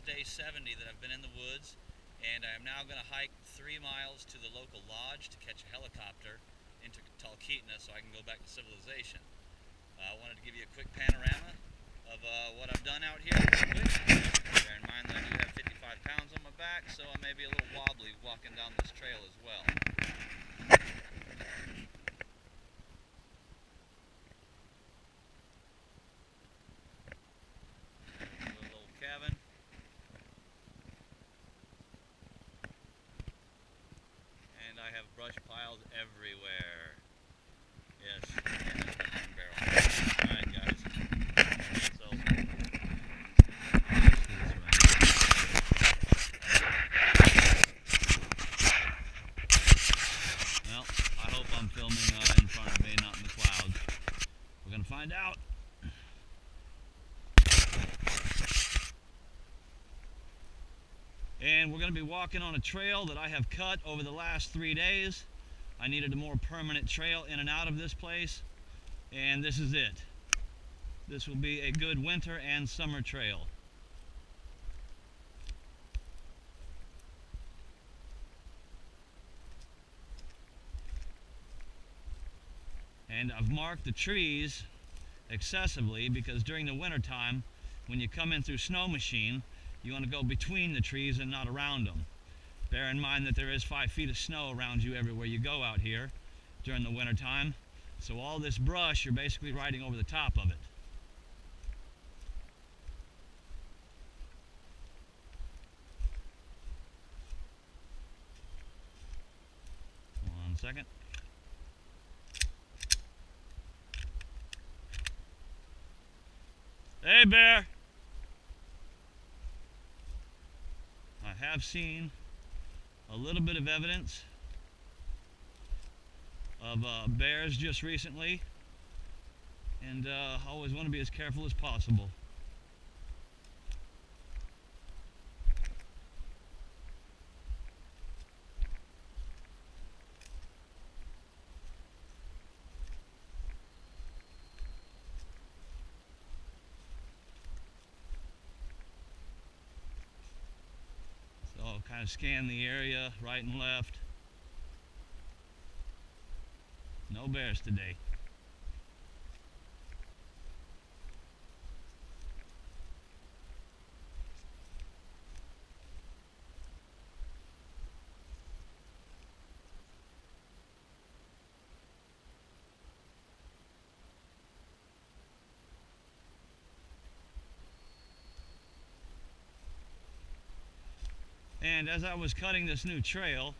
is day 70 that I've been in the woods, and I am now going to hike 3 miles to the local lodge to catch a helicopter into Talkeetna so I can go back to civilization. I wanted to give you a quick panorama of what I've done out here real quick. Bear in mind that I do have 55 pounds on my back, so I may be a little wobbly walking down this trail as well. Cabin. And I have brush piles everywhere. Yes, barrel. Alright guys. So well, I hope I'm filming in front of me, not in the clouds. We're gonna find out. And we're going to be walking on a trail that I have cut over the last 3 days. I needed a more permanent trail in and out of this place, and this is it. This will be a good winter and summer trail. And I've marked the trees excessively because during the winter time, when you come in through snow machine, you want to go between the trees and not around them. Bear in mind that there is 5 feet of snow around you everywhere you go out here during the winter time. So all this brush, you're basically riding over the top of it. One second. Hey, bear! I have seen a little bit of evidence of bears just recently, and I always want to be as careful as possible. Kind of scan the area right and left. No bears today. And as I was cutting this new trail,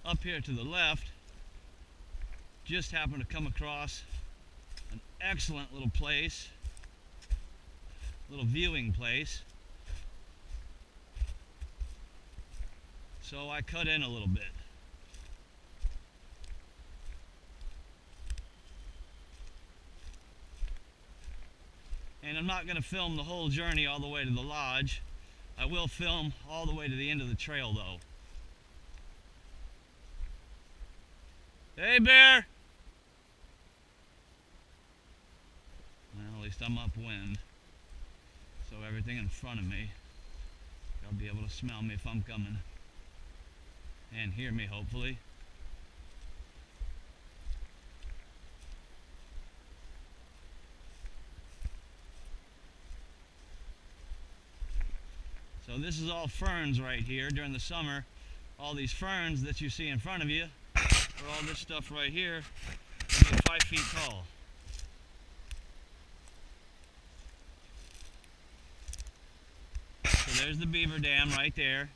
up here to the left, just happened to come across an excellent little place, little viewing place. So I cut in a little bit. And I'm not going to film the whole journey all the way to the lodge. I will film all the way to the end of the trail though. Hey, bear! Well, at least I'm upwind, so everything in front of me, they'll be able to smell me if I'm coming, and hear me hopefully. So this is all ferns right here during the summer. All these ferns that you see in front of you, or all this stuff right here, will be 5 feet tall. So there's the beaver dam right there.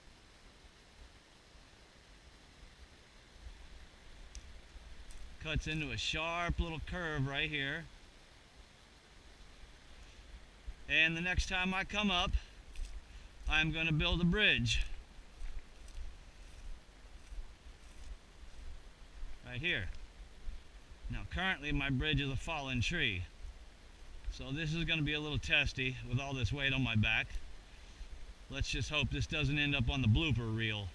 Cuts into a sharp little curve right here. And the next time I come up, I'm going to build a bridge. Right here. Now currently my bridge is a fallen tree. So this is going to be a little testy with all this weight on my back. Let's just hope this doesn't end up on the blooper reel.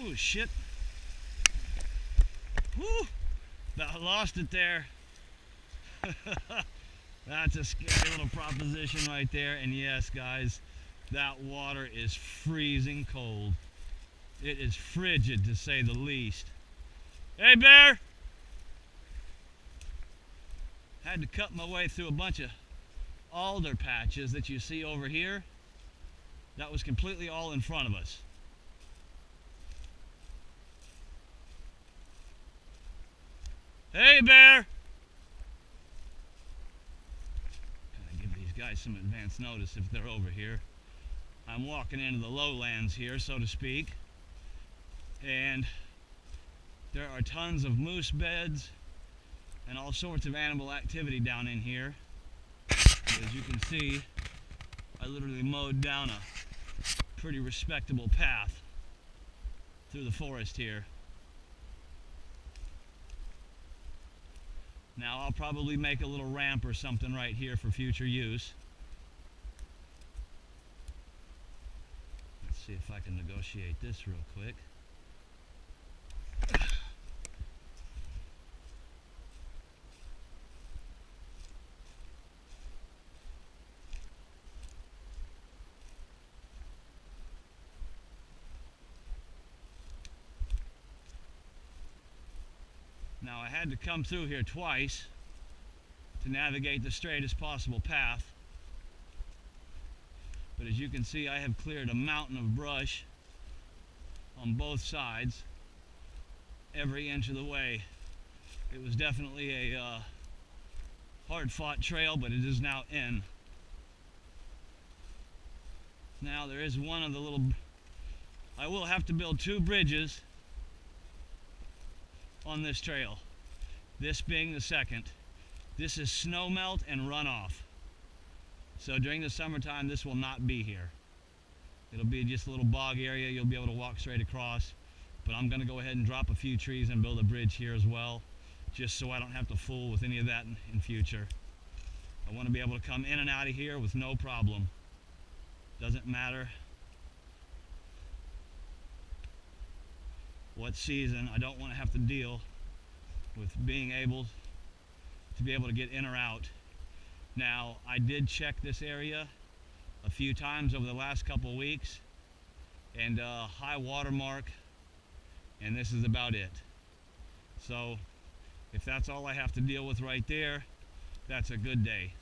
Oh shit. Whew. About lost it there. That's a scary little proposition right there. And yes, guys, that water is freezing cold. It is frigid, to say the least. Hey, bear! Had to cut my way through a bunch of alder patches that you see over here. That was completely all in front of us. Hey, bear! Kind of give these guys some advance notice if they're over here. I'm walking into the lowlands here, so to speak, and there are tons of moose beds and all sorts of animal activity down in here. As you can see, I literally mowed down a pretty respectable path through the forest here. Now I'll probably make a little ramp or something right here for future use. Let's see if I can negotiate this real quick. Now I had to come through here twice to navigate the straightest possible path. But as you can see, I have cleared a mountain of brush on both sides, every inch of the way. It was definitely a hard-fought trail, but it is now in. Now there is one of the little... I will have to build 2 bridges on this trail, this being the second. This is snow melt and runoff, so during the summertime this will not be here. It'll be just a little bog area. You'll be able to walk straight across, but I'm going to go ahead and drop a few trees and build a bridge here as well, just so I don't have to fool with any of that in future. I want to be able to come in and out of here with no problem. Doesn't matter what season. I don't want to have to deal with being able to get in or out. Now, I did check this area a few times over the last couple of weeks, and high water mark, and this is about it. So if that's all I have to deal with right there, that's a good day.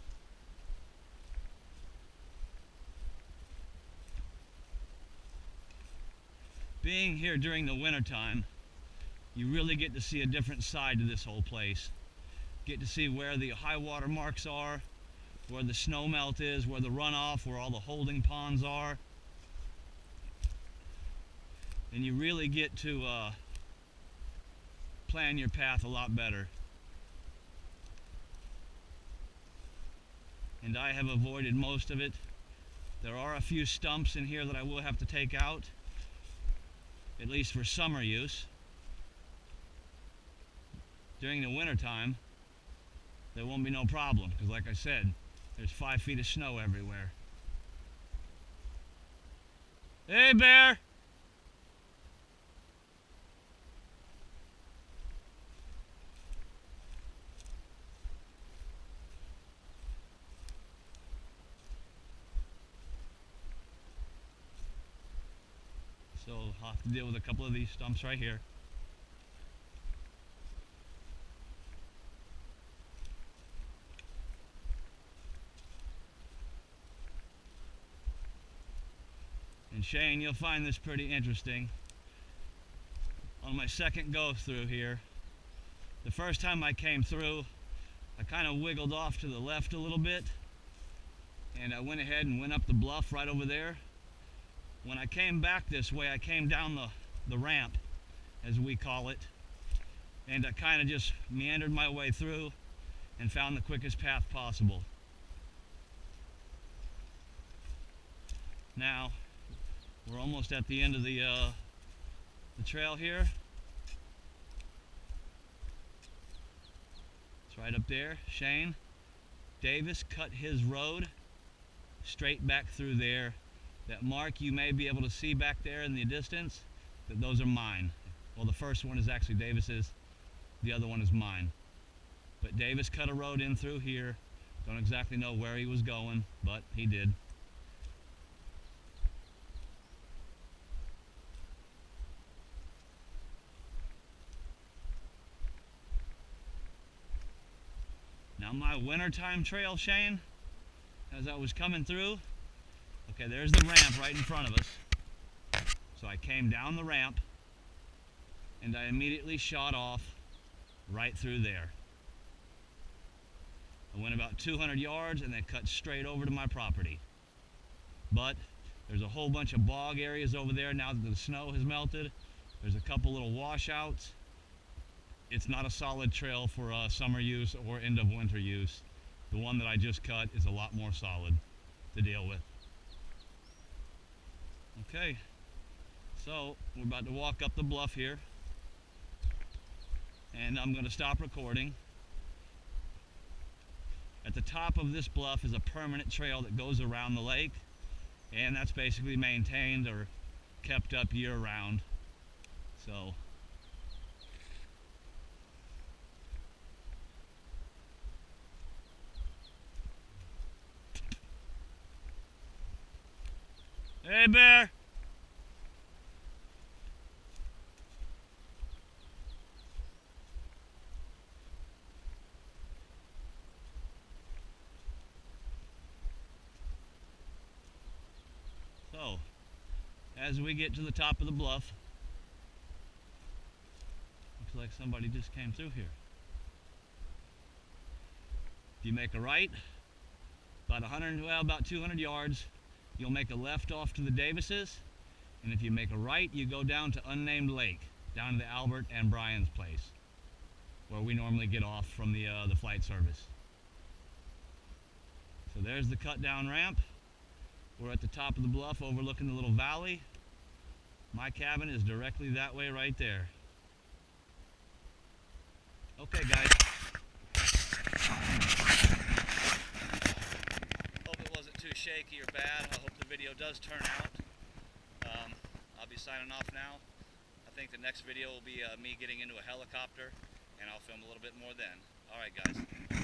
Being here during the winter time, you really get to see a different side to this whole place. Get to see where the high water marks are, where the snow melt is, where the runoff, where all the holding ponds are. And you really get to plan your path a lot better. And I have avoided most of it. There are a few stumps in here that I will have to take out, at least for summer use. During the winter time, there won't be no problem, because like I said, there's 5 feet of snow everywhere. Hey, bear! So I'll have to deal with a couple of these stumps right here. And Shane, you'll find this pretty interesting. On my second go through here, the first time I came through, I kind of wiggled off to the left a little bit, and I went ahead and went up the bluff right over there. When I came back this way, I came down the ramp, as we call it, and I kind of just meandered my way through and found the quickest path possible. Now, we're almost at the end of the trail here. It's right up there. Shane Davis cut his road straight back through there. That mark you may be able to see back there in the distance, that those are mine. Well, the first one is actually Davis's, the other one is mine. But Davis cut a road in through here. Don't exactly know where he was going, but he did. Now my wintertime trail, Shane, as I was coming through, okay, there's the ramp right in front of us. So I came down the ramp and I immediately shot off right through there. I went about 200 yards and then cut straight over to my property. But there's a whole bunch of bog areas over there now that the snow has melted. There's a couple little washouts. It's not a solid trail for summer use or end of winter use. The one that I just cut is a lot more solid to deal with. Okay, so we're about to walk up the bluff here, and I'm going to stop recording. At the top of this bluff is a permanent trail that goes around the lake, and that's basically maintained or kept up year round. So hey, bear! So, as we get to the top of the bluff, looks like somebody just came through here. If you make a right, about 200 yards, you'll make a left off to the Davises, and if you make a right, you go down to Unnamed Lake, down to the Albert and Brian's place, where we normally get off from the flight service. So there's the cut down ramp. We're at the top of the bluff overlooking the little valley. My cabin is directly that way right there. Okay, guys. Hope it wasn't too shaky or bad. I hope the video does turn out. I'll be signing off now. I think the next video will be me getting into a helicopter, and I'll film a little bit more then. Alright, guys.